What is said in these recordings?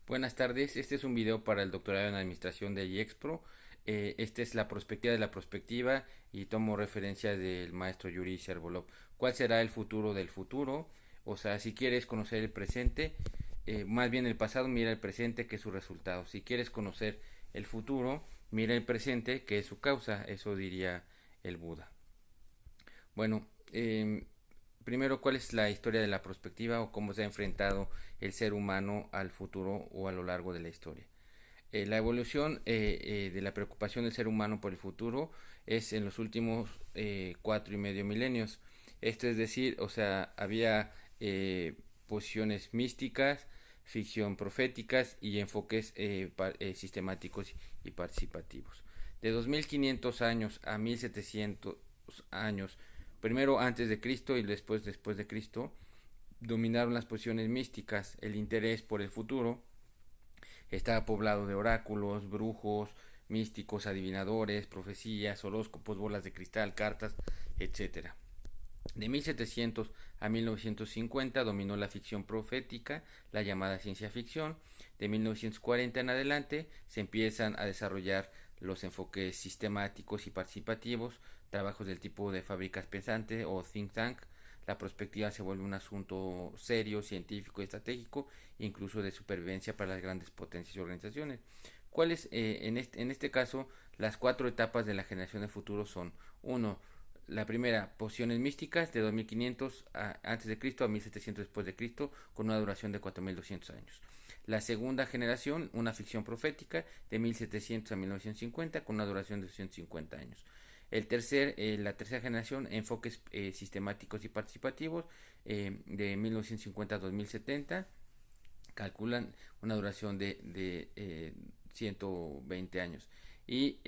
Buenas tardes, este es un video para el doctorado en administración de IEXPRO. Esta es la perspectiva de la prospectiva y tomo referencia del maestro Yuri Servolov. ¿Cuál será el futuro del futuro? O sea, si quieres conocer el presente, más bien el pasado, mira el presente, que es su resultado. Si quieres conocer el futuro, mira el presente, que es su causa. Eso diría el Buda. Bueno, primero, ¿cuál es la historia de la prospectiva o cómo se ha enfrentado el ser humano al futuro o a lo largo de la historia? La evolución de la preocupación del ser humano por el futuro es en los últimos 4,5 milenios. Esto es decir, o sea, había posiciones místicas, ficción proféticas y enfoques sistemáticos y participativos. De 2500 años a 1700 años, primero antes de Cristo y después de Cristo, dominaron las posiciones místicas, el interés por el futuro. Estaba poblado de oráculos, brujos, místicos, adivinadores, profecías, horóscopos, bolas de cristal, cartas, etcétera. De 1700 a 1950 dominó la ficción profética, la llamada ciencia ficción. De 1940 en adelante se empiezan a desarrollar los enfoques sistemáticos y participativos, trabajos del tipo de fábricas pensantes o think tank. La perspectiva se vuelve un asunto serio, científico y estratégico, incluso de supervivencia para las grandes potencias y organizaciones. ¿Cuáles, en este caso, las cuatro etapas de la generación de futuro son? Uno, la primera, pociones místicas de 2500 antes de Cristo a 1700 después de Cristo, con una duración de 4200 años. La segunda generación, una ficción profética de 1700 a 1950, con una duración de 250 años. La tercera generación, enfoques sistemáticos y participativos de 1950 a 2070, calculan una duración de 120 años. Y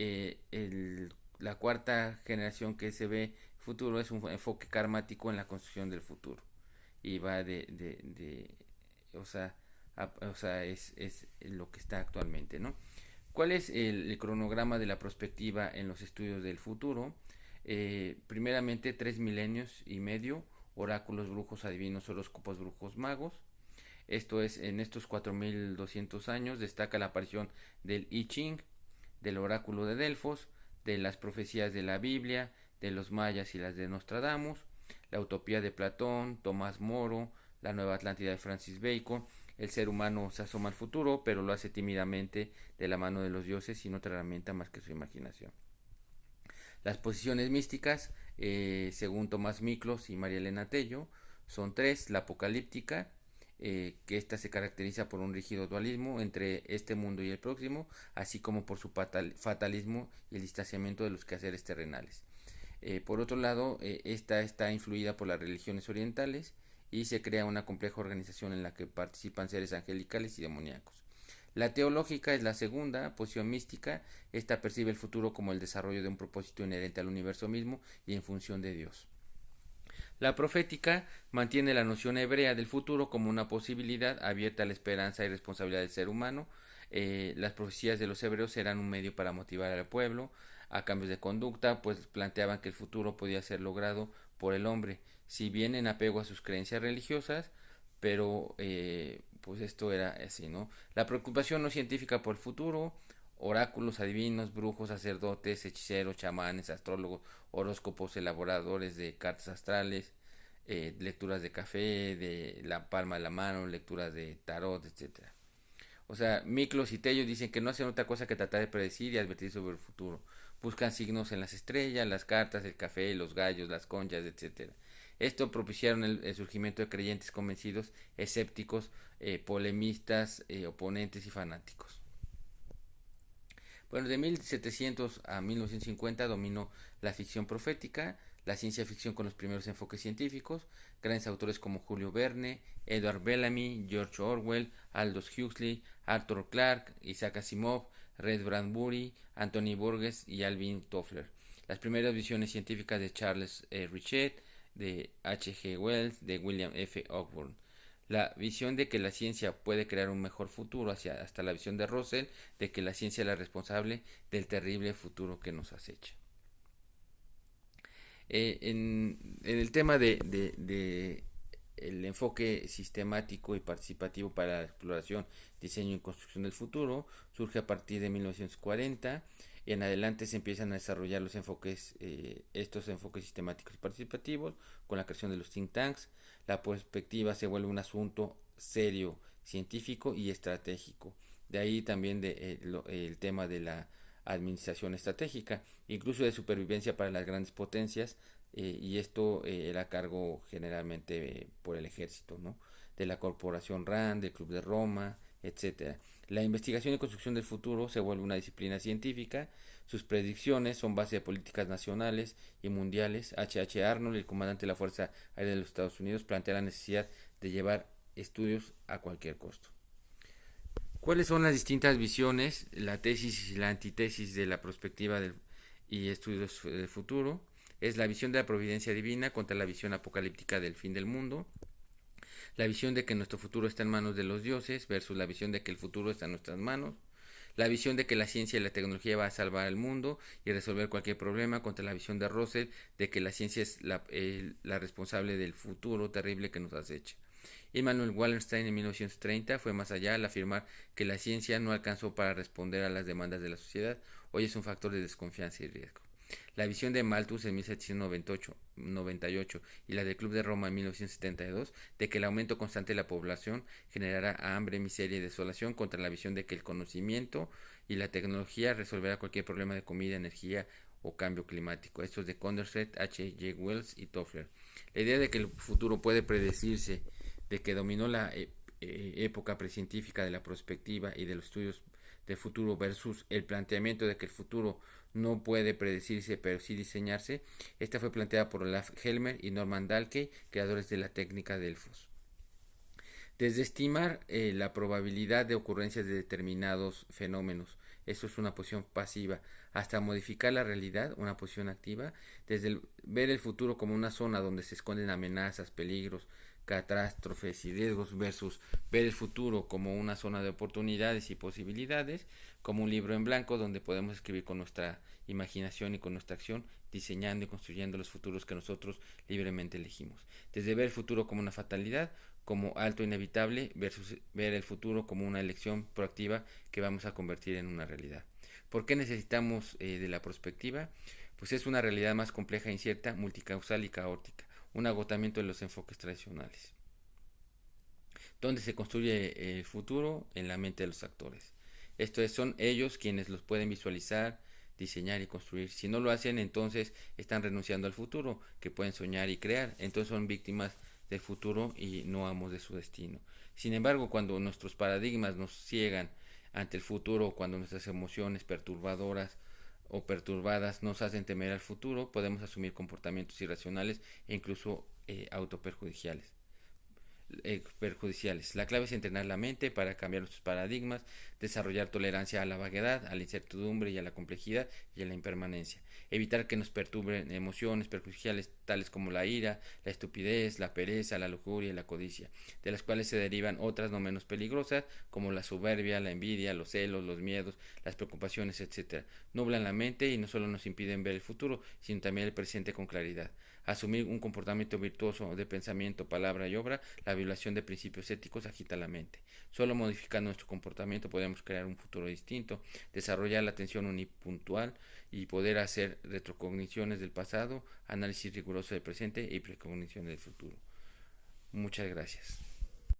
la cuarta generación que se ve futuro es un enfoque karmático en la construcción del futuro. Y va o sea, es lo que está actualmente, ¿no? ¿Cuál es el cronograma de la prospectiva en los estudios del futuro? Primeramente, 3,5 milenios, oráculos, brujos, adivinos, horóscopos, brujos, magos. Esto es, en estos 4200 años destaca la aparición del I Ching, del oráculo de Delfos, de las profecías de la Biblia, de los mayas y las de Nostradamus, la utopía de Platón, Tomás Moro, la nueva Atlántida de Francis Bacon. El ser humano se asoma al futuro, pero lo hace tímidamente de la mano de los dioses sin otra herramienta más que su imaginación. Las posiciones místicas, según Tomás Miklos y María Elena Tello, son tres: la apocalíptica, que ésta se caracteriza por un rígido dualismo entre este mundo y el próximo, así como por su fatalismo y el distanciamiento de los quehaceres terrenales. Por otro lado, esta está influida por las religiones orientales y se crea una compleja organización en la que participan seres angelicales y demoníacos. La teológica es la segunda posición mística. Esta percibe el futuro como el desarrollo de un propósito inherente al universo mismo y en función de Dios. La profética mantiene la noción hebrea del futuro como una posibilidad abierta a la esperanza y responsabilidad del ser humano. Las profecías de los hebreos eran un medio para motivar al pueblo a cambios de conducta, pues planteaban que el futuro podía ser logrado por el hombre, si bien en apego a sus creencias religiosas, pero pues esto era así, ¿no? La preocupación no científica por el futuro, oráculos, adivinos, brujos, sacerdotes, hechiceros, chamanes, astrólogos, horóscopos, elaboradores de cartas astrales, lecturas de café, de la palma de la mano, lecturas de tarot, etcétera. O sea, Miklos y Tello dicen que no hacen otra cosa que tratar de predecir y advertir sobre el futuro. Buscan signos en las estrellas, las cartas, el café, los gallos, las conchas, etcétera. Esto propiciaron el surgimiento de creyentes convencidos, escépticos, polemistas, oponentes y fanáticos. Bueno, de 1700 a 1950 dominó la ficción profética, la ciencia ficción con los primeros enfoques científicos, grandes autores como Julio Verne, Edward Bellamy, George Orwell, Aldous Huxley, Arthur Clarke, Isaac Asimov, Red Bradbury, Anthony Burgess y Alvin Toffler. Las primeras visiones científicas de Charles Richet, de H. G. Wells, de William F. Ogburn. La visión de que la ciencia puede crear un mejor futuro, hasta la visión de Russell de que la ciencia es la responsable del terrible futuro que nos acecha. En el tema de el enfoque sistemático y participativo para la exploración, diseño y construcción del futuro surge a partir de 1940. En adelante se empiezan a desarrollar los enfoques, estos enfoques sistemáticos y participativos con la creación de los think tanks. La perspectiva se vuelve un asunto serio, científico y estratégico. De ahí también el tema de la administración estratégica, incluso de supervivencia para las grandes potencias, y esto era a cargo generalmente por el ejército, ¿no? De la corporación RAND, del Club de Roma, etcétera. La investigación y construcción del futuro se vuelve una disciplina científica. Sus predicciones son base de políticas nacionales y mundiales. H. Arnold, el comandante de la Fuerza Aérea de los Estados Unidos, plantea la necesidad de llevar estudios a cualquier costo. ¿Cuáles son las distintas visiones, la tesis y la antitesis de la perspectiva y estudios del futuro? Es la visión de la providencia divina contra la visión apocalíptica del fin del mundo, la visión de que nuestro futuro está en manos de los dioses versus la visión de que el futuro está en nuestras manos, la visión de que la ciencia y la tecnología va a salvar al mundo y resolver cualquier problema contra la visión de Russell de que la ciencia es la responsable del futuro terrible que nos acecha. Immanuel Wallerstein en 1930 fue más allá al afirmar que la ciencia no alcanzó para responder a las demandas de la sociedad, hoy es un factor de desconfianza y riesgo. La visión de Malthus en 1798 y la del Club de Roma en 1972 de que el aumento constante de la población generará hambre, miseria y desolación contra la visión de que el conocimiento y la tecnología resolverá cualquier problema de comida, energía o cambio climático. Estos de Condorcet, H. G. Wells y Toffler. La idea de que el futuro puede predecirse, de que dominó la época precientífica de la prospectiva y de los estudios del futuro versus el planteamiento de que el futuro no puede predecirse pero sí diseñarse, esta fue planteada por Olaf Helmer y Norman Dalkey, creadores de la técnica Delfos. Desde estimar la probabilidad de ocurrencias de determinados fenómenos, eso es una posición pasiva, hasta modificar la realidad, una posición activa, desde ver el futuro como una zona donde se esconden amenazas, peligros, catástrofes y riesgos versus ver el futuro como una zona de oportunidades y posibilidades, como un libro en blanco donde podemos escribir con nuestra imaginación y con nuestra acción, diseñando y construyendo los futuros que nosotros libremente elegimos. Desde ver el futuro como una fatalidad, como alto inevitable, versus ver el futuro como una elección proactiva que vamos a convertir en una realidad. ¿Por qué necesitamos de la perspectiva? Pues es una realidad más compleja, incierta, multicausal y caótica, un agotamiento de los enfoques tradicionales. ¿Dónde se construye el futuro? En la mente de los actores. Esto es, son ellos quienes los pueden visualizar, diseñar y construir. Si no lo hacen, entonces están renunciando al futuro, que pueden soñar y crear. Entonces son víctimas del futuro y no amos de su destino. Sin embargo, cuando nuestros paradigmas nos ciegan ante el futuro, cuando nuestras emociones perturbadoras o perturbadas nos hacen temer al futuro, podemos asumir comportamientos irracionales e incluso perjudiciales. La clave es entrenar la mente para cambiar nuestros paradigmas, desarrollar tolerancia a la vaguedad, a la incertidumbre y a la complejidad y a la impermanencia. Evitar que nos perturben emociones perjudiciales tales como la ira, la estupidez, la pereza, la lujuria y la codicia, de las cuales se derivan otras no menos peligrosas como la soberbia, la envidia, los celos, los miedos, las preocupaciones, etc. Nublan la mente y no solo nos impiden ver el futuro, sino también el presente con claridad. Asumir un comportamiento virtuoso de pensamiento, palabra y obra, la violación de principios éticos agita la mente. Solo modificando nuestro comportamiento podemos crear un futuro distinto, desarrollar la atención unipuntual y poder hacer retrocogniciones del pasado, análisis riguroso del presente y precognición del futuro. Muchas gracias.